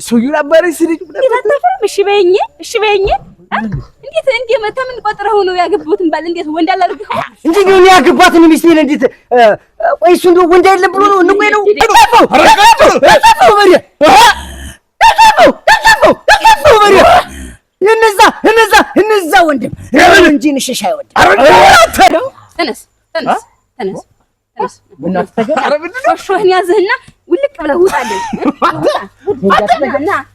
ሰውዬውን አባረኝ ስልኝ አታፍርም? እሺ በይኝ እንዴት መተምን ቆጥረው ነው ያገቡትን ባል እንዴት ወንድ አላርግህ እንጂ ግን ያገባትን ሚስቴን እንዴት ቆይ እሱ እንደው ወንድ አይደለም ብሎ ነው ንቆይ ነው እነዛ ወንድም እንጂ ንሽሽ አይወድም። ተነስ ሾህን ያዝህና ውልቅ ብለህ ውጣለህ።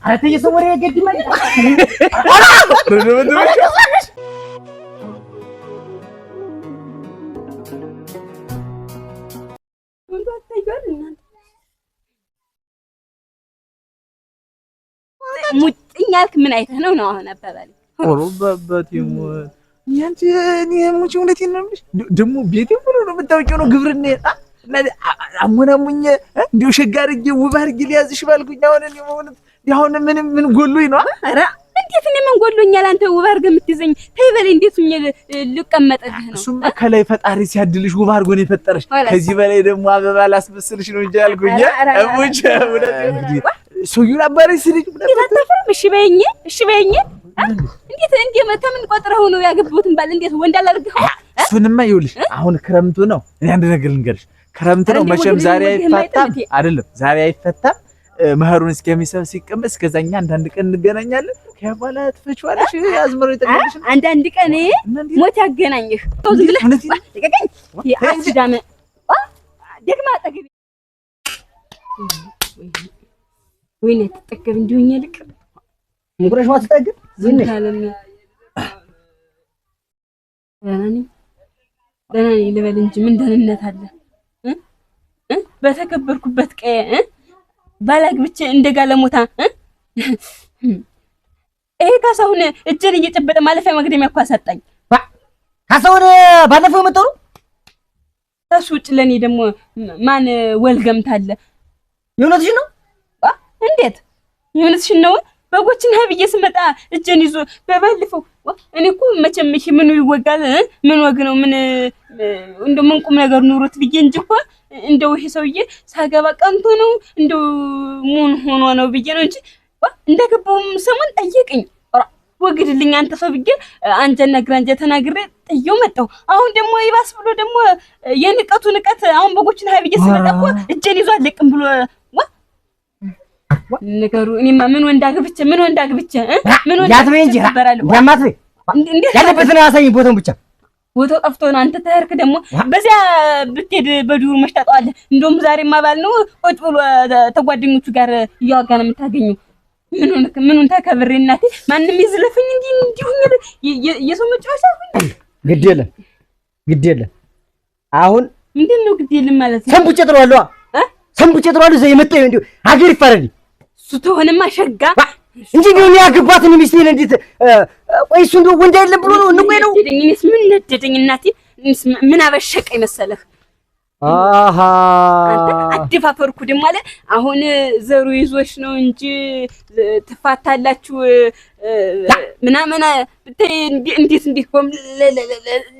ኧረ ተይ የሰው ወሬ ያገድማል። ሙጭኝ ያልክ ምን አይተህ ነው አሁን አባባል? ኦሮ ባባቴም ያንቺ እኔ ሙጭ እውነቴን ነው የምልሽ። ደግሞ ቤቴ ሙሉ ነው የምታውቂው ነው ግብርና አሞናሙኝ እንዲሁ ሸጋ አድርጌ ውብ አድርጌ ሊያዝሽ ባልኩኝ አሁን ምን ጎሎኝ ነው? ኧረ እንዴት እኔ ምን ጎሎኛል? አንተ ውብ አድርገህ የምትይዘኝ ተይ በለኝ። እንዴት ሁኜ ልቀመጥልህ ነው? እሱማ ከላይ ፈጣሪ ሲያድልሽ ውብ አድርጎ ነው የፈጠረሽ። ከዚህ በላይ ደግሞ አበባ ላስመስልሽ ነው እንጂ አልኩኝ። እሙች ሰውዬውን አባረኝ ስልኝ አታፍርም? እሺ በይኝ እንዴት መተምን ቆጥረው ነው ያገቡትን ባል እንዴት ወንድ አላርግህ? እሱንማ ይኸውልሽ አሁን ክረምቱ ነው። እኔ አንድ ነገር ልንገርሽ፣ ክረምት ነው መቼም ዛሬ አይፈታም አይደለም፣ ዛሬ አይፈታም። መኸሩን እስከሚሰብስ ሲቀመጥ እስከዛኛ አንዳንድ ቀን እንገናኛለን። ከበኋላ ትፈችዋለሽ። አዝመሮ ይጠቅልሽ አንዳንድ ቀን ሞት ያገናኝህ። ተው ዝም ብለህ ልቀቀኝ። አስዳመ ደግማ አጠገቤ ወይኔ ተጠገብ እንዲሁኝ ልቅ ሙግረሽ ዋትጠግብ ዝንሽ ደህና ነኝ ልበል እንጂ ምን ደህንነት አለ? በተከበርኩበት ቀየ ባላግብቼ እንደጋለሞታ ይሄ ካሳሁን እጄን እየጨበጠ ማለፊያ መግደሚያ እኮ አሳጣኝ። ካሳሁን ባለፈው የመጣው እሱ ውጭ ለኔ ደግሞ ማን ወልገምታለ? የእውነትሽን ነው? እንዴት የእውነትሽን ነው? በጎችን ሀብዬ ስመጣ እጄን ይዞ በባለፈው እኔ እኮ መቼም ይሄ ምኑ ይወጋል? ምን ወግ ነው? ምን ቁም ነገር ኑሮት ብዬ እንጂ እኮ እንደው ይሄ ሰውዬ ሳገባ ቀንቶ ነው እንደው ምን ሆኖ ነው ብዬ ነው እንጂ እንደገባውም ሰሞን ጠየቀኝ። ወግድልኝ አንተ ሰው ብዬ አንጀና ግራንጀ ተናግሬ ጥየው መጣሁ። አሁን ደግሞ ይባስ ብሎ ደግሞ የንቀቱ ንቀት አሁን በጎችን ሀብዬ ስመጣ እኮ እጄን ይዞ አለቅም ብሎ ነገሩ እኔማ ምን ወንድ አግብቼ ምን ወንድ ያትበይ እንጂ ያማትበይ ያለበትን ያሳይ ቦታውን ብቻ ቦታው ጠፍቶ ነው። አንተ ተህርክ ደግሞ በዚያ ብትሄድ በዱር መሽታጣዋለህ። እንደውም ዛሬማ ባል ነው ቁጭ ብሎ ተጓደኞቹ ጋር እያወጋ ነው የምታገኘው። ምኑን ተከብሬ እናቴ ማንም ይዝለፈኝ እንዲሁ የሰው መጫወቻ ግድ የለም አሁን ምንድን ነው ግድ የለም ማለት ነው? ሰንቡጬ ጥሯለሁ ዘይ መጣ እንዴ ሀገር ይፈረድ እሱ ተሆነማ ሸጋ እንጂ ነው ያገባትን ሚስቴን እንዴት ቆይ እሱ እንደው ወንድ አይደለም ብሎ ነው ንቆይ ነው? እኔስ ምን ነደደኝ እናቴ ምን አበሸቀኝ መሰለህ? አሃ አንተ አደፋፈርኩ ደግሞ አለ አሁን ዘሩ ይዞሽ ነው እንጂ ትፋታላችሁ ምናምን ብታይ እንዴት ቆም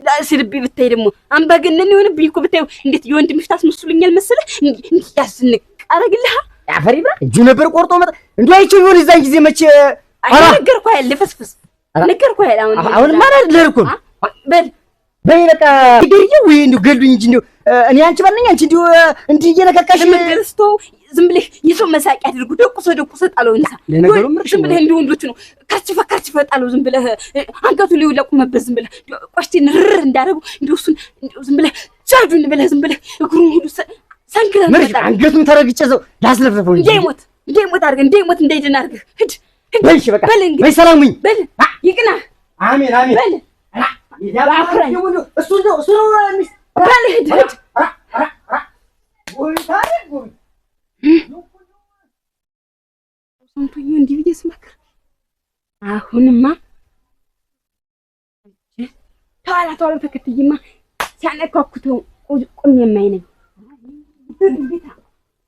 ለስልቢ ብታይ ደግሞ አምባገነን ይሆንብኝ እኮ ብታይ እንዴት የወንድምሽ ታስመስሉኛል መሰለህ? እንዴት ያስንቅ አረግልህ ያፈሪባ እጁ ነበር ቆርጦ መጣ እንዴ አይቼው ይሆን እዛን ጊዜ መቼ ነገርኩህ አይደል? ለፈስፈስ ነገርኩህ አይደል? አሁን ማለት ለርኩ በይ በቃ ይገርየው ወይ እንዴ ገሉኝ እንጂ እንዴ እኔ አንቺ ባልነኝ አንቺ እንዴ እየነካካሽ መደረስቶ ዝም ብለህ የሰው መሳቂያ አድርጉ ደቁሶ ጣለው እንሳ ለነገሩ ምርሽ ዝም ብለህ እንዴ ወንዶች ነው ካርችፋ ጣለው ዝም ብለህ አንገቱ ላይ ለቁመበት ዝም ብለህ ቆሽቲን ርር እንዳረጉ እንዴ እሱን ዝም ብለህ ጃጁን ብለህ ዝም ብለህ እግሩን ሁሉ ሰንግረህ ምርሽ አንገቱን ተረግጬ ዘው ላስለፍለፈው እንጂ እንደይሞት አድርገህ እንደይሞት እንዳይድን አድርገህ ሂድ በልሽ በቃ በይ ሰላሙኝ በል ይቅና አሜን በል ያባክራኝ እሱ ነው ሚስ በል ሂድ ወይ ታሪክ ሰምቶኝ እንዲህ ብዬሽ ስመክር አሁንማ ተዋላ ተከትይማ ሲያነካኩተው ቁም የማይነኝ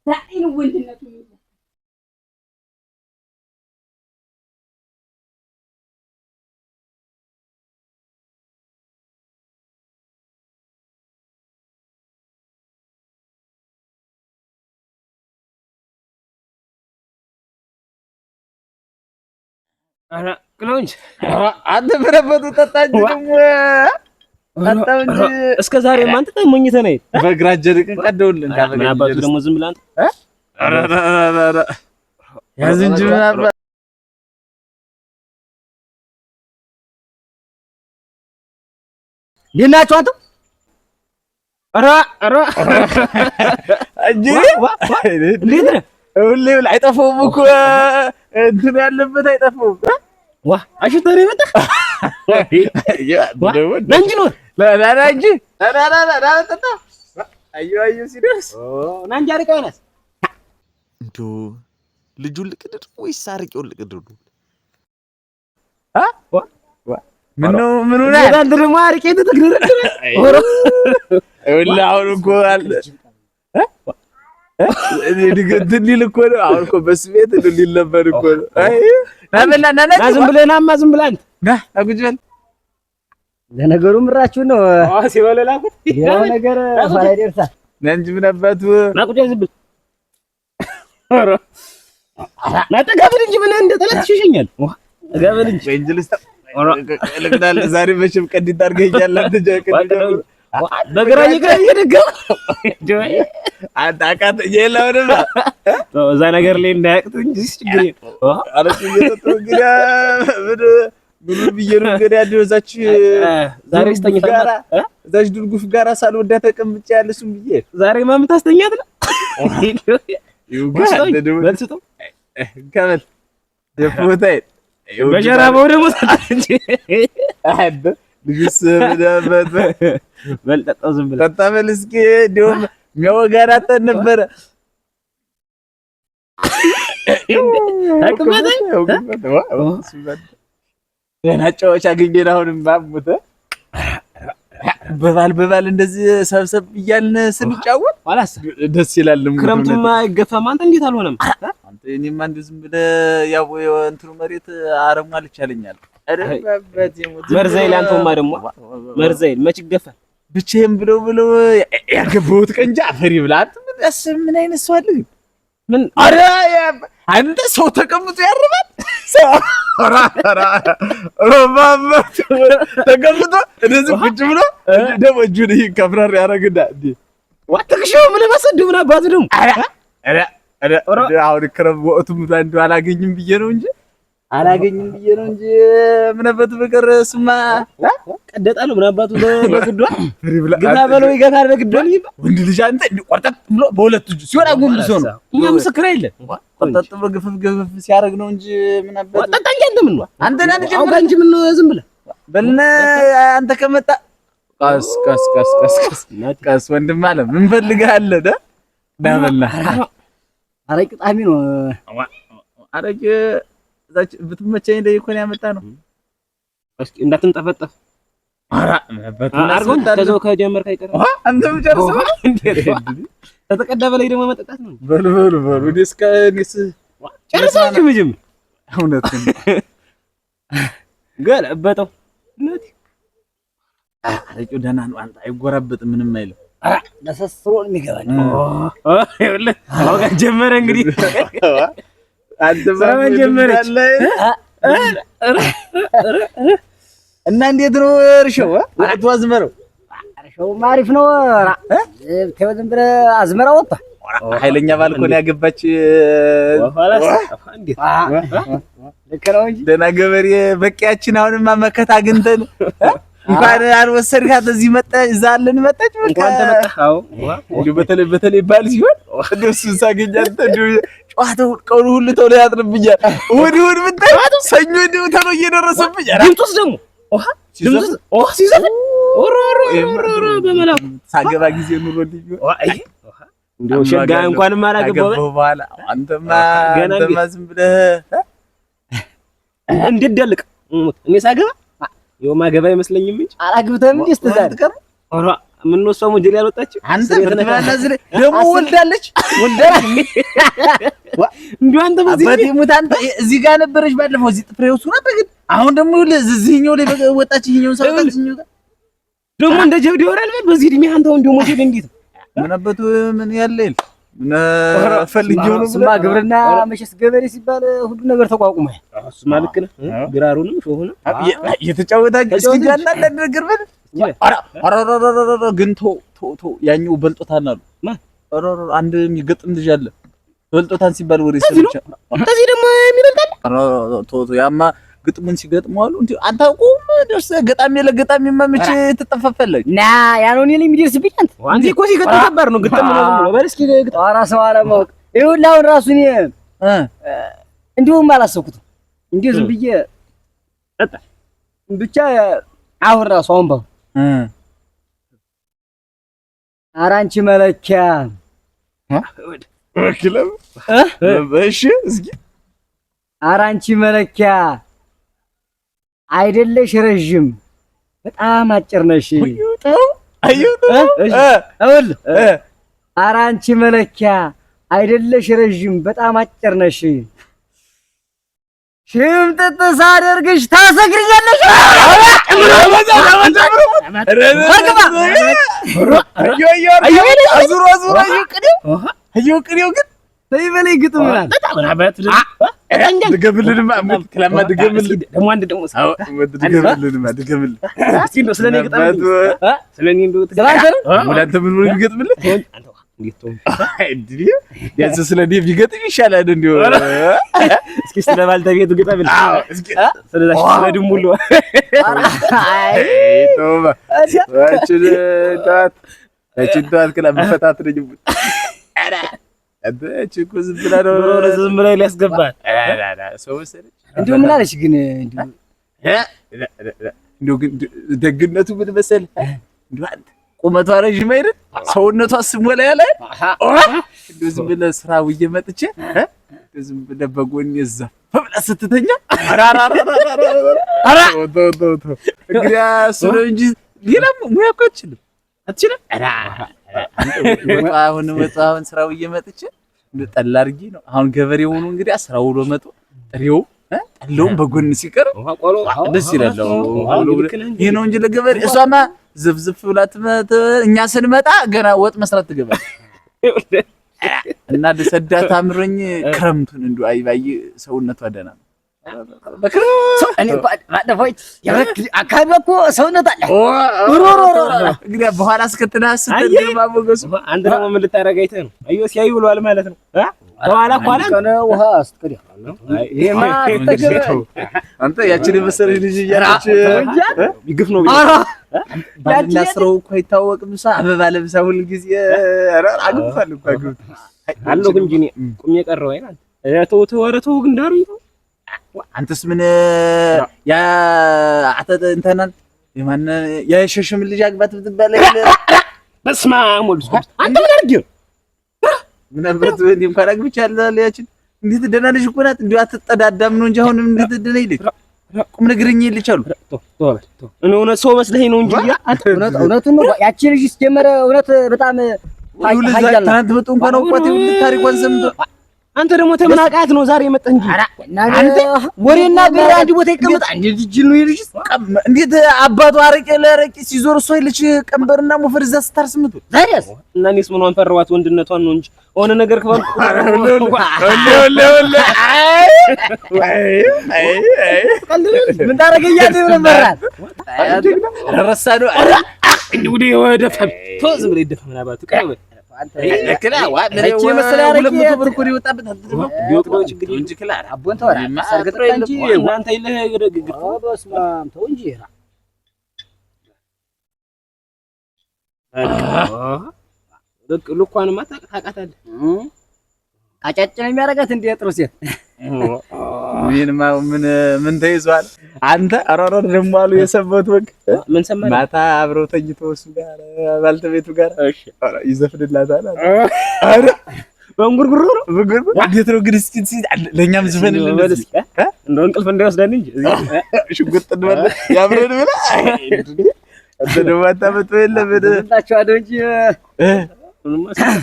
ዛሬ ነው ወንድነቱ ኧረ ቅለው እንጂ አንተ በረበቱ ጠጣ እንጂ ደግሞ ጠጣው እንጂ እስከ ዛሬ አንተ ተሞኝተህ ነህ። በግራ እጅህ ቀደውልን ካበገ ምን አባቱ ደግሞ ዝም ብለህ አንተ ኧረ ያዝ እንጂ ምን አባ ሊናቸው አንተ ኧረ እንጂ እንዴት ነህ? ሁሌ አይጠፋውም እኮ እንትን ያለበት አይጠፋውም። ዋ አሽተህ ነው የመጣህ? ና እንጂ ነው ና እንጂ ና ጠጣ። አየሁ ሲደርስ ና እንጂ አርቀው ነህ። እንደው ልጁን ልቅድር ወይስ አርቄውን ልቅድር? ምነው ምን ሆነ? አንተ ደግሞ አርቄ ተተግረረ ወላ አሁን እኮ አለ እንትን ሊል እኮ ነው። አሁን እኮ በስሜት ሊል ነበር እኮ ነው። አይ ና ዝም ብለህ ናማ ዝም ብለህ አንተ ና አጉጅ በል። ለነገሩ ምራችሁን ነው ሲበለላኩት ያው ነገር ኋላ ይደርሳል። ና እንጂ ምን አባቱ ና ቁጭ ዝም ብለህ ኧረ ና ተጋበል እንጂ ምን እንደ ጠላት ትሸሸኛለህ? ተጋበል እንጂ ወንጀልስ ለቅዳል ዛሬ መቼም ቀዲት አድርገኛል። አንተ ጀከደ በግራ እየደገም አጣቃት የለውንም እዛ ነገር ላይ እንዳያቅት እንጂ ችግር አረጭ እየጠጡ እንግዲህ ምን ብዬ ነው እንግዲህ ያለው እዛች ዛሬ ስተኛታ እዛች ድርጉፍ ጋር ሳልወዳ ተቀምጬ ያለሱም ብዬ ዛሬ ማምታ አስተኛት ነው በልስቶ ከመል ደፎታይ በጀራባው ደግሞ እንጂ አደ ልጅስ ምናበት በልጠጣው ዝም ብለህ ጠጣ በል እስኪ እንደውም የሚያወጋን አጠን ነበረ ናጫዎች አገኘን። አሁንም ማሙተ በባል እንደዚህ ሰብሰብ እያልን ስንጫወት ኋላስ ደስ ይላል። ክረምቱማ አይገፋም። አንተ እንዴት አልሆነም? አንተ እኔማ እንደው ዝም ብለህ ያው እንትኑ መሬት አረሙ አልቻለኛል። መርዛይል አንተማ ደግሞ መርዛይል መች ይገፋል? ብቻዬን ብለው ያገባሁት ቀንጃ አፈሪ ብላ ምን አይነት ሰው አለ? ምን አረ አንተ ሰው ተቀምጦ ያርባል። ሰው ሮማማት ተቀምጦ እንደዚህ ቁጭ ብሎ ደግሞ እጁን ከፍራር ያረግና እንዴ ዋትክሽው ምን ማሰዱ ምን አባቱ ደግሞ አረ አሁን ክረም ወጥም እንደው አላገኝም ብዬ ነው እንጂ ምንበት ፍቅር ስማ ቀደጣሉ ምን አባቱ በግዷ ግና በለው ይገፋል በግዷ ይባ ወንድ ልጅ አንተ ቆርጠጥ ብሎ በሁለት እጁ ሲወራ ጎንብሶ ነው። እኛ ምስክር አይደለም ቆርጠጥ ብሎ ግፍፍ ሲያደርግ ነው እንጂ ምንበት ቆርጠጥ አንተ ምን ነው አንተ ና ልጅ አውጋ እንጂ ምን ነው ዝም ብለህ በልና አንተ ከመጣ ቀስ ወንድም አለ ምን ፈልጋለህ ዳበላ አረቂ ጣሚ ነው አረቂ እዛች ብትመቸኝ ላይ እኮ ነው ያመጣ ነው። እስኪ እንዳትንጠፈጠፍ አራ አርጎን ተዘው ከጀመርክ አይቀር አንተም ጨርሰው ተተቀዳ በላይ ደግሞ መጠጣት ነው። በሉ ዲስካኒስ ጨርሰው እንጂ ምንም እውነት ነው ገለበጠው ነቲ አረቂው ደህና ነው። አንተ አይጎራበጥም ምንም አይልም። ለሰስሮ የሚገባኝ ይኸውልህ አውጋ ጀመረ እንግዲህ አንተ ማን ጀመረች እና እንዴት ነው እርሻው? ወቅቱ አዝመረው እርሻው አሪፍ ነው። ተው ዝም ብለህ አዝመራ ወጣ ኃይለኛ ባልኮን ያገባች እንዴት ልክ ነው እንጂ ደህና ገበሬ በቂያችን አሁንማ መከታ አግኝተን እንኳን አልወሰድካት እዚህ መጣች ዛለን መጣች እንኳን ተመጣህ። አዎ እንዴ በተለይ ባል ሲሆን እንደሱ ሳገኛት እንዴ ጨዋታው ቀኑ ሁሉ ተው ላይ ያጥርብኛል። ወዲውን ብታይ ሰኞ እንደው ተሎ እየደረሰብኝ ድምጡስ ደግሞ ድምጡስ ሲዘፍ ኦሮሮ በመላኩ ሳገባ ጊዜ ኑሮልኝ እንደው ሸጋ እንኳንም አላገባው በኋላ አንተማ ዝም ብለህ እንዴት ደልቅ እኔ ሳገባ ይኸው ማገባ አይመስለኝም እንጂ አላግብተህም እንዴ ስትዛል ኦሮ ምን ነው ሰው ሞዴል ያልወጣችው አንተ በትባና ዝለ ደግሞ ወልዳለች እንዴ አንተ በዚህ በዲሙት አንተ እዚህ ጋር ነበረች ባለፈው እዚህ ጥፍሬው ሱና በግድ አሁን ደግሞ ለዚህኛው ላይ ወጣች። ይሄኛው ሰው ታዝኛው ጋር ደግሞ እንደ ጀብድ ይወራል በል በዚህ እድሜ አንተ ወንድ ሞዴል እንዴት ምን አበቱ ምን ያለ ፈልጌው ነው ስማ ግብርና መቼስ ገበሬ ሲባል ሁሉ ነገር ተቋቁሞ እሱማ ልክ ነህ ግራሩንም ሾሁንም የተጫወታችሁ እስኪ ጃና ነገር በል ኧረ ግን ተው ያኛው በልጦታል አሉ ኧረ አንድ የሚገጥም ልጅ አለ በልጦታን ሲባል ወሬ ሰምቻ ከዚህ ደግሞ የሚበልጣል ተው ያማ ግጥሙን ሲገጥመው አሉ እንዴ አንተ አውቁም ደርሰህ ገጣሚ ለገጣሚማ መቼ ትጠፋፋለህ ና ያለው እኔ ላይ የሚደርስብኝ አንተ እኮ ሲገጥም ከባድ ነው ግጥም ነው ብሎ በል እስኪ ግጥም ኧረ ሰው አለማወቅ ይኸውልህ አሁን ራሱ እኔ እንዲሁም አላሰብኩትም እንዴ ዝም ብዬ ብቻ አሁን ራሱ አሁን ባው ኧረ አንቺ መለኪያ ክለም እሺ እስኪ ኧረ አንቺ መለኪያ አይደለሽ ረጅም በጣም አጭር ነሽ ኧረ አንቺ መለኪያ አይደለሽ ረጅም በጣም አጭር ነሽ ሽምጥጥ ሳደርግሽ ታሰግሪኛለሽ አዩ ግን በይበለይ ግጥም ይላል ድገምልንማ ክላማ ድገምልን ደግሞ አንድ ደግሞ ድገምልንማ ድገምልን እስኪ እንደው ስለኔ ግጥም ስለኔ እንደው ሙላንተ ምን ምን ቢገጥምልህ እንዴት ነው እንዴ ያንተ ስለኔ ቢገጥም ይሻላል እንዴ እስኪ ስለ ባልተቤቱ ግጥምልህ እስኪ ስለዚህ ስለድሙሉ አይ ተውባ እቺ ዳት ክላማ ፈታት ነኝ አራ አበች እኮ ዝም ብላ ነው ዝም ብላ ሊያስገባል ሰው መሰለኝ እንደው ምን አለሽ ግን እንደው ግን ደግነቱ ምን መሰለህ እንደው አንተ ቁመቷ ረጅም አይደል ሰውነቷ ስሞላ ያለ እንደው ዝም ብለህ ስራ ውዬ መጥቼ እንደው ዝም ብለህ በጎን እዛ ፈብላ ስትተኛ አራ እንግዲህ እሱ ነው እንጂ ሌላ ሙያ እኮ አትችልም አሁን ስራው እየመጥቼ ጠላ አድርጊ ነው አሁን ገበሬው ሆኖ እንግዲህ ስራው ውሎ መጥቶ ጥሬው ጠላውን በጎን ሲቀር ደስ ይላል ይሄ ነው እንጂ ለገበሬ እሷማ ዝፍዝፍ ብላት እኛ ስንመጣ ገና ወጥ መስራት ትገባል እና ለሰዳት አምሮኝ ክረምቱን እንዱ አይባይ ሰውነቷ ደህና ነው እኔ ባለፈው ያረክ አካባቢ እኮ ሰውነት አለ እንግዲህ በኋላ እስከተናስ ተደማሞገሱ አንተ ደግሞ ምን ልታረግ አይተህ ነው አዮ ሲያዩ ብሏል ማለት ነው በኋላ ኳላ ከነ ውሃ አስተከዲያ ይሄማ ተገበ አንተ ያቺን መሰለኝ ልጅ እያለች ይግፍ ነው ባልና ስራው እኮ አይታወቅም አበባ ለብሳ ሁሉ ጊዜ አግፋል እኮ አግፍ አለው እንጂ ቁም የቀረው አይደል ተው ወረቱ ግን ዳሩ አንተስ ምን ያ አተተ እንተናል የማን ያ የሸሽም ልጅ አግባት ብትባል በስማ ሞልስ አንተ ምን አድርገው ምን አብረት እንዴ እንኳን አግብቻለሁ ያችን እንዴት ደህና ልጅ እኮ ናት እንዴ አትጠዳዳም ነው እንጂ አሁንም እንዴት ደህና ይልኝ ቁም ነገርኝ ይልቻሉ እውነት ሰው መስለኝ ነው እንጂ እውነቱን ነው ያቺ ልጅ ሲጀመረ እውነት በጣም ሀያል ታንተ በጡ እንኳን አውቋት ታሪኳን ሰምቶ አንተ ደግሞ ተመናቃት ነው ዛሬ መጣ እንጂ አንተ ወሬና ገራ አንድ ቦታ ይቀመጥ አንድ ልጅ ነው ይልሽ እንዴት አባቱ አረቄ ለረቄ ሲዞር ሰው ይልሽ ቀንበርና ሞፈር እዛ ስታርስምቱ ዛሬስ እና እኔስ ምኗን ፈራዋት ወንድነቷን ነው እንጂ ሆነ ነገር ከባል ምን ታረጋያለህ ነበር ረሳዶ እንዴ ወደ ፈብ ቶዝ ብለ ይደፋ ምን አባቱ ቀበ አንተ ለከላ ዋድሬው ሁለት መቶ ብር እኮ ይወጣበት አትደማ ቢወጣው ችግር እንጂ ክላ አቦን ተወራ ሰርግጥሮ እንጂ እናንተ ይለ ግግር በስማም ተው እንጂ ልኳንማ ታውቃታለህ አጫጭን የሚያረጋት እንደ ጥሩ ሴት ምን ተይዟል አንተ አራራ ደግሞ አሉ የሰበት ወግ ምን ሰማህ ማታ አብረው ተኝተው እሱ ጋር ባልተቤቱ ጋር እሺ ይዘፍንላታል አረ በእንጉርጉሮ እንዴት ነው ግን እስኪ ለኛም ዝፈንልን እንደው እንቅልፍ እንዳይወስደን እንጂ ሽጉጥ እንደወለ ያብረን ብላ አንተ ደግሞ አታመጡ የለም እንታቸው አደ እንጂ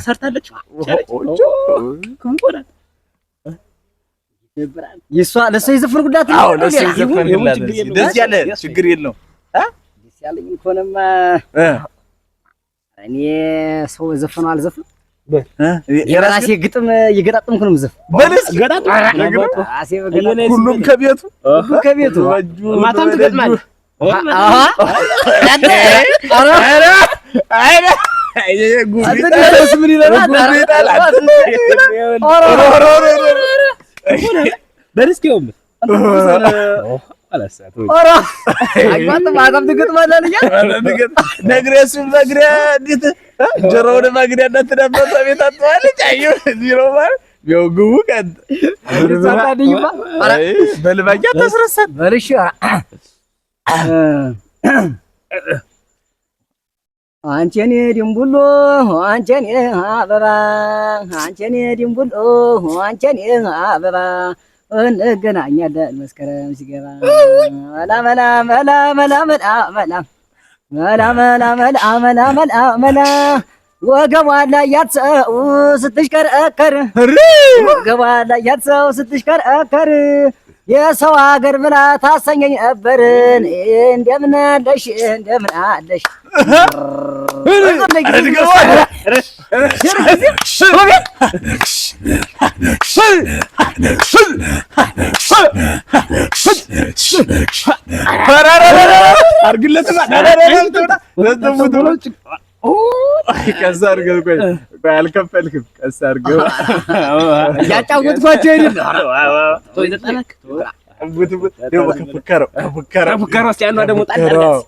ሰርታለች ኮንኮራ ይሷ ለሰው ይዘፍንጉላት አዎ ለሰው ይዘፍንጉላት ደስ ያለ ችግር የለውም ደስ ያለኝ እንኳንማ እኔ ሰው ዘፈኑ አልዘፍን የራሴ ግጥም እየገጣጠምኩ ነው የምዘፍ። በልስ ገጣጥ ሁሉም ከቤቱ ማታም ትገጥማለህ። ምን ይላል? በርስኪውም ጀሮውን ማግሪያ እንዳትዳበሳ ቤት አጥዋለች። አዩ ዚሮ ማለት ቢወግቡ ቀን በልባያ ተስረሰን በልሽ አንቺኔ ድንቡሎ አንቺኔ አበባ አንቺኔ ድንቡሎ አንቺኔ አበባ እንገናኛለን መስከረም ሲገባ መላ መላ መላ መላ መላ መላ መላ መላ መላ መላ መላ መላ ወገቧ ላይ ያትሰው ስትሽከረከር ወገቧ ላይ ያትሰው ስትሽከረከር የሰው ሀገር ብላ ታሰኘኝ ነበርን። እንደምን አለሽ እንደምን አለሽ ቀስ አድርገህ ቆይ አልከፈልክም። ቀስ አድርገህ ያጫወትኳቸው አይደል? ፉከራ እስኪ አንዷ ደግሞ ጣጣላት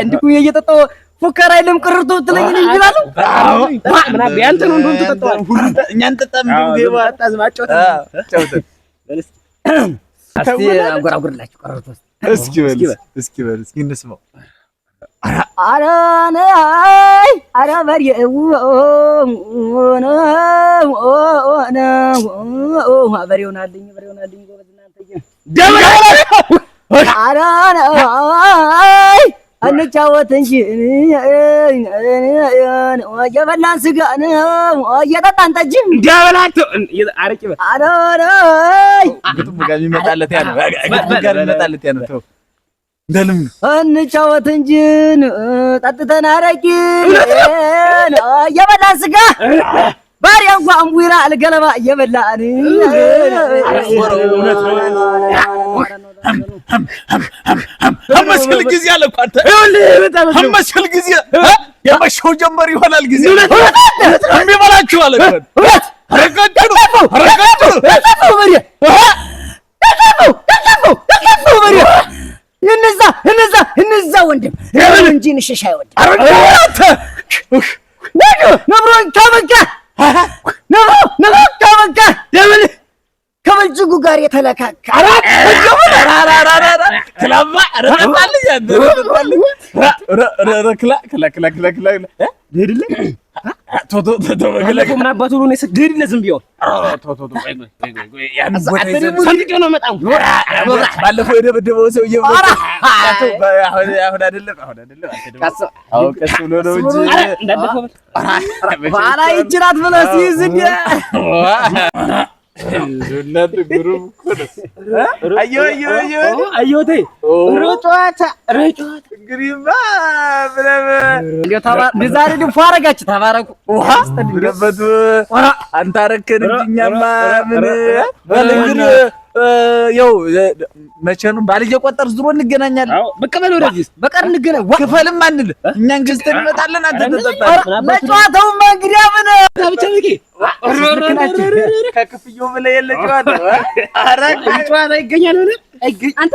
እንዲሁ እየጠጣሁ ፉከራ የለም ቅርርቶ ትለኝ ይላሉ። ምናምን ያንተ ነው እንደሆነ ተጠጣው ሁሉ እኛ እንጠጣም እንደው ገባ አጣዝማጨው ጫውተን እስቲ አንጎራጉርላችሁ ቅርርቶ እስኪ በል እስኪ እንስማው። አራና አራ በሪው በሬውናልኝ ጎበዝና አንተዬ አራና እንጫወት እንጂ የበላን ስጋ እየጠጣን ጠጅ እንዲያበላቶ አረቂ በል አራና ግጥም ጋር ይመጣለት ያ ነው ጋር ይመጣለት ያ ነው እንደልም እንጫወት እንጂ ጠጥተን አረቂ የበላን ስጋ ባሪያ እንኳን ቡይራ አልገለባ እየበላን መስል ጊዜ አለ እኮ አንተ መስል ጊዜ የመሸው ጀመር ይሆናል ጊዜ የሚበላችሁ አለ እኮ ረቀቀዱ እነዛ ወንድም እንጂ ንሽሻ አይወድም። ነብሮኝ ተበቃ ተበቃ ደብል ከበልጅጉ ጋር የተለካካ ክላባ ረጣልኝ ምን አባቱ ነው የሰደድለ ዝም ቢሆን ባለፈው የደበደበው ሰውዬ አሁን አይደለም ቀስ ብሎ ነው እንጂ ኋላ ይችላት ብለህ ሲይዝ እናት ግሩም አዮ ሮጫታ ግሪማ ብለበ ዛሬ ድፎ አረጋችሁ ተባረኩ። ውሃ ብለበቱ አንተ አረከን እንጂኛማ ምን በልግን ያው መቼ ነው ባል እየቆጠር ዝሮ እንገናኛለን። በቃ በል ወደዚህ በቀር እንገናኝ ክፈልም አንል እኛን ገዝተን እንመጣለን። አንተ ተጠጣ ለጨዋታው መንግዲያ ምን ብቻ በቂ ከክፍያው በላይ የለ ጨዋታ ኧረ ጨዋታ ይገኛል ሆነ አንተ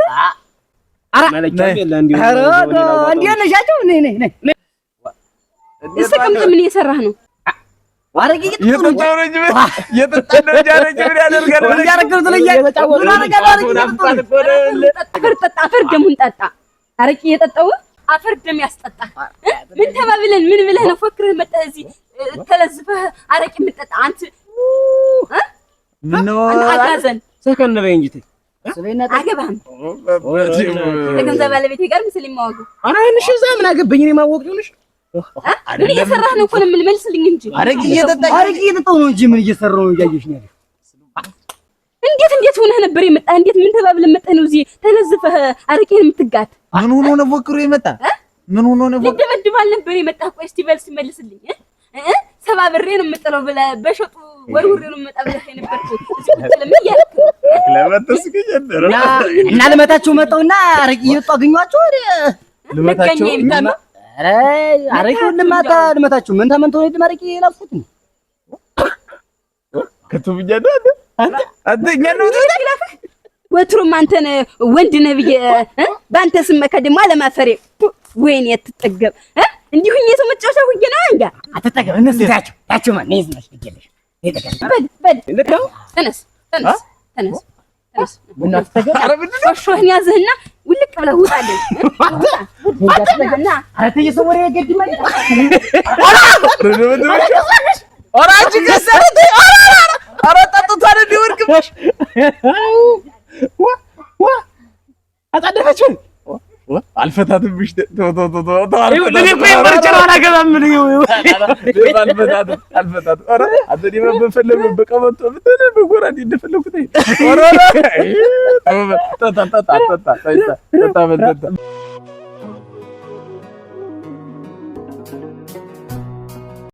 መለኪያ የለ እንዴ እንዴ ነሻቸው ነይ እስከምት ምን እየሰራህ ነው? ዋረቂ የጠጣነው ጃረጅ ምን ያደርጋል? አፈር ደሙን ጠጣ። አረቂ እየጠጣው አፈር ደም ያስጠጣ። ምን ተባብለን ምን ብለህ ነው ፎክረህ መጣህ እዚህ ተለዝፈህ አረቂ የምትጠጣ አንተ? ምን ነው አጋዘን ሰከን በይ እንጂ አገባህም ከገንዘብ ባለቤቴ ጋር ምስል የማወጉ ኧረ እንሽ እዛ ምን አገበኝ እኔ ማወቅ ይሁንሽ ምን እየሰራህ ነው? እኮ ነው የምልመልስልኝ እንጂ አረቂ እየጠጣሁ ነው እንጂ ምን እየሰራሁ ነው እያየሽ ነው። እንዴት ሆነህ ነበር የመጣህ? እንዴት ምን ተባብለን መጣህ ነው እዚህ ተለዝፈህ አረቂን የምትጋት? ምን ሆኖ ነው ፎክሮ የመጣ? ምን ሆኖ ነው ፎክሮ ልደበድባል ነበር የመጣህ? ቆይ እስቲ በል ሲመልስልኝ ሰባብሬ ነው የምጥለው ብለህ በሸጡ ወርውሬ ነው የምጠብህ የነበርኩ እዚህ ቁጭ ለምን ያልክ እና ልመታቸው መጣውና አረቂ እየወጡ አገኘኋቸው። ልመታቸው ኧረ አረቂውን ልመታቸው ምን ተመንቶ ነው ድማረቂ ላፍኩት ነው ከቱብኛ ነው አንተ እኛ ነው ተላፈ ወትሮም አንተን ወንድ ነብይ ባንተ ስመካ ደግሞ አለማፈሬ ወይኔ አትጠገብ እንዲሁኝ የሰው መጫወቻ ሁዬ ነው እንዴ አትጠገብ እነሱ ታቸው ማን ነኝ ዝናሽ ይገለሽ በል ተነስ ምን አትጠገብ ሾህን ያዝህና ውልቅ ብለህ ውጣልኝ ውጣና አረተ የሰው ወሬ ገድ ማለት ኦራንጅ ገሰረተ ኧረ ጠጥቷል እንዲወርቅብሽ ዋ አጣደፈችው አልፈታትብሽ እኔ እኮ የምርጭን አላገባም አልፈታት ኧረ አንተ ደግሞ በፈለገ በቀበቶ ብትል በጎራዴ እንደፈለኩት ኧረ